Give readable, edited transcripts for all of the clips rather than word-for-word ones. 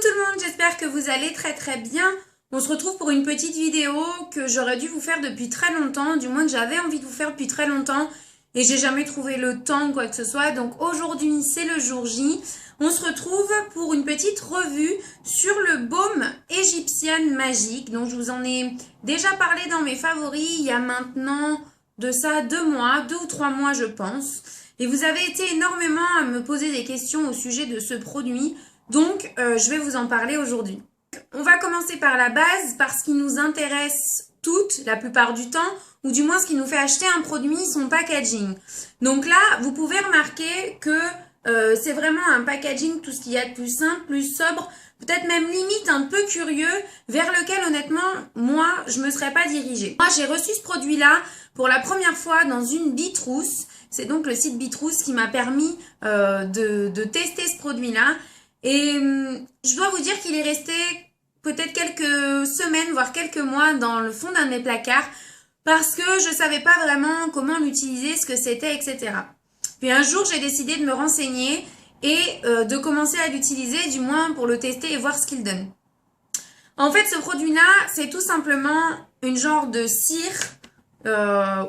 tout le monde, j'espère que vous allez très bien. On se retrouve pour une petite vidéo que j'aurais dû vous faire depuis très longtemps, du moins que j'avais envie de vous faire depuis très longtemps et j'ai jamais trouvé le temps ou quoi que ce soit. Donc aujourd'hui c'est le jour J. On se retrouve pour une petite revue sur le baume égyptien magique. Donc je vous en ai déjà parlé dans mes favoris il y a maintenant de ça 2 mois, 2 ou 3 mois je pense. Et vous avez été énormément à me poser des questions au sujet de ce produit. Donc, je vais vous en parler aujourd'hui. On va commencer par la base, parce qu'il nous intéresse toutes, la plupart du temps, ou du moins ce qui nous fait acheter un produit, son packaging. Donc là, vous pouvez remarquer que c'est vraiment un packaging, tout ce qu'il y a de plus simple, plus sobre, peut-être même limite un peu curieux, vers lequel honnêtement, moi, je me serais pas dirigée. Moi, j'ai reçu ce produit-là pour la première fois dans une Bitrousse. C'est donc le site Bitrousse qui m'a permis de tester ce produit-là. Et je dois vous dire qu'il est resté peut-être quelques semaines, voire quelques mois dans le fond d'un de mes placards parce que je savais pas vraiment comment l'utiliser, ce que c'était, etc. Puis un jour, j'ai décidé de me renseigner et de commencer à l'utiliser, du moins pour le tester et voir ce qu'il donne. En fait, ce produit-là, c'est tout simplement une genre de cire.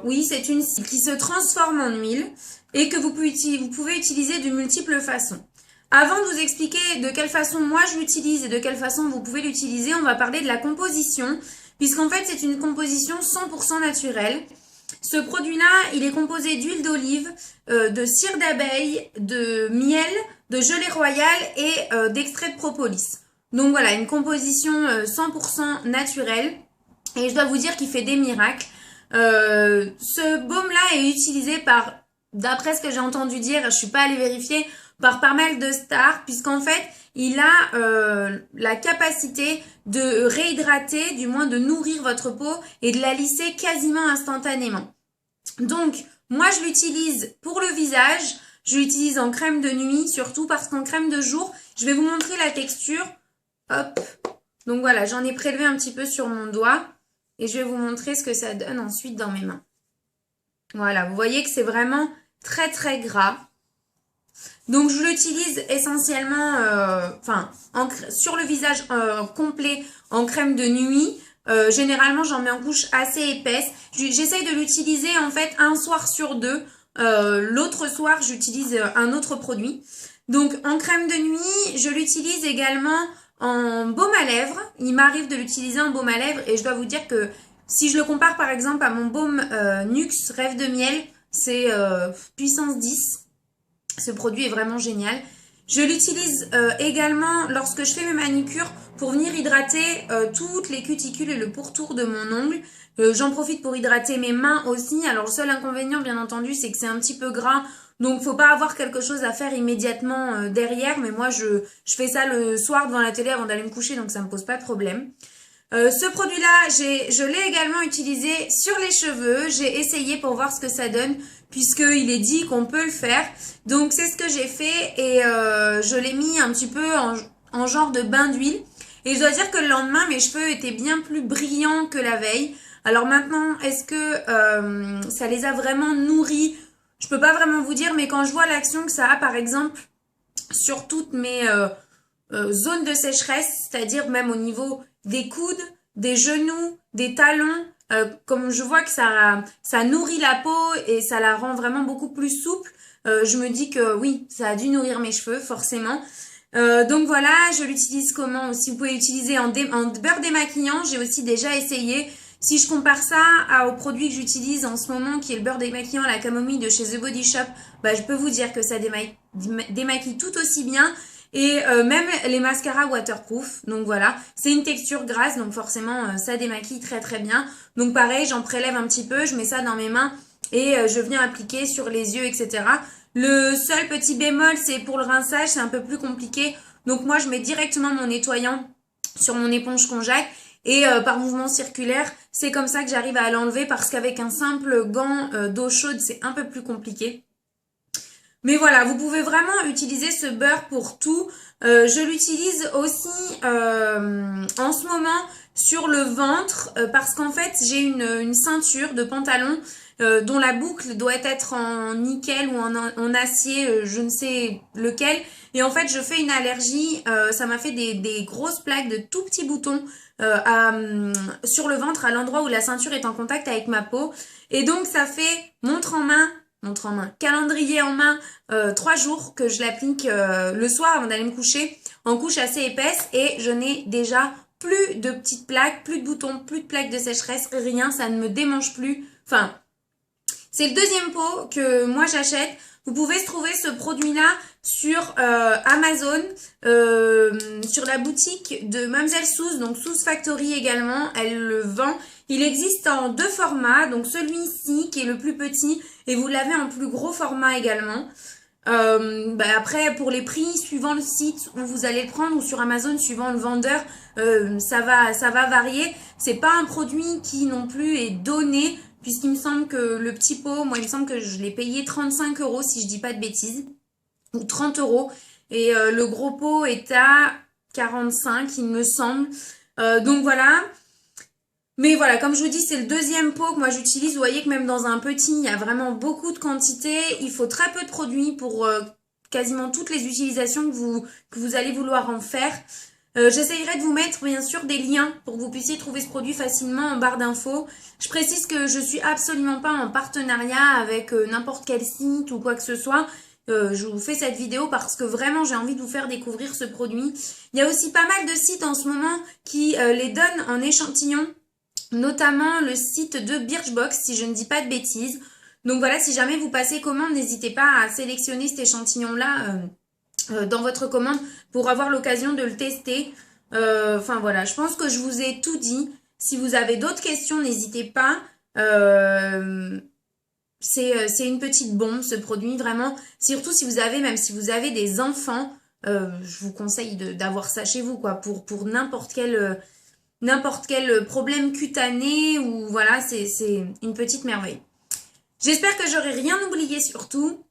Oui, c'est une cire qui se transforme en huile et que vous pouvez utiliser de multiples façons. Avant de vous expliquer de quelle façon moi je l'utilise et de quelle façon vous pouvez l'utiliser, on va parler de la composition, puisqu'en fait c'est une composition 100% naturelle. Ce produit-là, il est composé d'huile d'olive, de cire d'abeille, de miel, de gelée royale et d'extrait de propolis. Donc voilà, une composition 100% naturelle. Et je dois vous dire qu'il fait des miracles. Ce baume-là est utilisé par, d'après ce que j'ai entendu dire, je suis pas allée vérifier, par pas mal de stars, puisqu'en fait, il a la capacité de réhydrater, du moins de nourrir votre peau et de la lisser quasiment instantanément. Donc, moi, je l'utilise pour le visage, je l'utilise en crème de nuit, surtout parce qu'en crème de jour, je vais vous montrer la texture. Hop. Donc voilà, j'en ai prélevé un petit peu sur mon doigt et je vais vous montrer ce que ça donne ensuite dans mes mains. Voilà, vous voyez que c'est vraiment très gras. Donc je l'utilise essentiellement sur le visage complet en crème de nuit. Généralement j'en mets en couche assez épaisse. J'essaye de l'utiliser en fait un soir sur 2. L'autre soir j'utilise un autre produit. Donc en crème de nuit, je l'utilise également en baume à lèvres. Il m'arrive de l'utiliser en baume à lèvres et je dois vous dire que si je le compare par exemple à mon baume Nuxe Rêve de Miel, c'est puissance 10. Ce produit est vraiment génial. Je l'utilise également lorsque je fais mes manicures pour venir hydrater toutes les cuticules et le pourtour de mon ongle. J'en profite pour hydrater mes mains aussi. Alors le seul inconvénient bien entendu c'est que c'est un petit peu gras. Donc faut pas avoir quelque chose à faire immédiatement derrière. Mais moi je fais ça le soir devant la télé avant d'aller me coucher, donc ça me pose pas de problème. Ce produit-là, je l'ai également utilisé sur les cheveux. J'ai essayé pour voir ce que ça donne, puisqu'il est dit qu'on peut le faire. Donc c'est ce que j'ai fait et je l'ai mis un petit peu en genre de bain d'huile. Et je dois dire que le lendemain, mes cheveux étaient bien plus brillants que la veille. Alors maintenant, est-ce que ça les a vraiment nourris? Je peux pas vraiment vous dire, mais quand je vois l'action que ça a, par exemple, sur toutes mes zones de sécheresse, c'est-à-dire même au niveau des coudes, des genoux, des talons, comme je vois que ça nourrit la peau et ça la rend vraiment beaucoup plus souple, je me dis que oui, ça a dû nourrir mes cheveux, forcément. Donc voilà, je l'utilise comment aussi? Vous pouvez l'utiliser en beurre démaquillant, j'ai aussi déjà essayé. Si je compare ça au produit que j'utilise en ce moment, qui est le beurre démaquillant à la camomille de chez The Body Shop, bah, je peux vous dire que ça démaquille tout aussi bien. Et même les mascaras waterproof, donc voilà, c'est une texture grasse, donc forcément ça démaquille très bien. Donc pareil, j'en prélève un petit peu, je mets ça dans mes mains et je viens appliquer sur les yeux, etc. Le seul petit bémol, c'est pour le rinçage, c'est un peu plus compliqué. Donc moi, je mets directement mon nettoyant sur mon éponge konjac et par mouvement circulaire, c'est comme ça que j'arrive à l'enlever parce qu'avec un simple gant d'eau chaude, c'est un peu plus compliqué. Mais voilà, vous pouvez vraiment utiliser ce beurre pour tout. Je l'utilise aussi en ce moment sur le ventre parce qu'en fait, j'ai une ceinture de pantalon dont la boucle doit être en nickel ou en acier, je ne sais lequel. Et en fait, je fais une allergie. Ça m'a fait des grosses plaques de tout petits boutons sur le ventre, à l'endroit où la ceinture est en contact avec ma peau. Et donc, ça fait montre en main, calendrier en main, 3 jours que je l'applique le soir avant d'aller me coucher, en couche assez épaisse. Et je n'ai déjà plus de petites plaques, plus de boutons, plus de plaques de sécheresse, rien, ça ne me démange plus. Enfin, c'est le deuxième pot que moi j'achète. Vous pouvez se trouver ce produit-là sur Amazon, sur la boutique de Mademoiselle Suze, donc Suze Factory également, elle le vend. Il existe en 2 formats, donc celui-ci qui est le plus petit et vous l'avez en plus gros format également. Après, pour les prix, suivant le site où vous allez le prendre ou sur Amazon, suivant le vendeur, ça va varier. C'est pas un produit qui non plus est donné, puisqu'il me semble que le petit pot, moi il me semble que je l'ai payé 35 € si je dis pas de bêtises, ou 30 €. Et le gros pot est à 45, il me semble. Donc voilà. Mais voilà, comme je vous dis, c'est le deuxième pot que moi j'utilise. Vous voyez que même dans un petit, il y a vraiment beaucoup de quantité. Il faut très peu de produits pour quasiment toutes les utilisations que vous allez vouloir en faire. J'essayerai de vous mettre bien sûr des liens pour que vous puissiez trouver ce produit facilement en barre d'infos. Je précise que je suis absolument pas en partenariat avec n'importe quel site ou quoi que ce soit. Je vous fais cette vidéo parce que vraiment j'ai envie de vous faire découvrir ce produit. Il y a aussi pas mal de sites en ce moment qui les donnent en échantillon, notamment le site de Birchbox si je ne dis pas de bêtises. Donc voilà, si jamais vous passez commande, n'hésitez pas à sélectionner cet échantillon-là dans votre commande pour avoir l'occasion de le tester. Enfin voilà, je pense que je vous ai tout dit. Si vous avez d'autres questions, n'hésitez pas. C'est une petite bombe ce produit, vraiment. Surtout si vous avez, même si vous avez des enfants, je vous conseille d'avoir ça chez vous, quoi, pour n'importe quel problème cutané ou voilà, c'est une petite merveille. J'espère que j'aurai rien oublié surtout.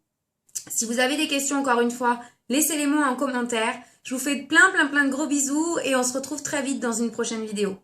Si vous avez des questions encore une fois, laissez-les moi en commentaire. Je vous fais plein de gros bisous et on se retrouve très vite dans une prochaine vidéo.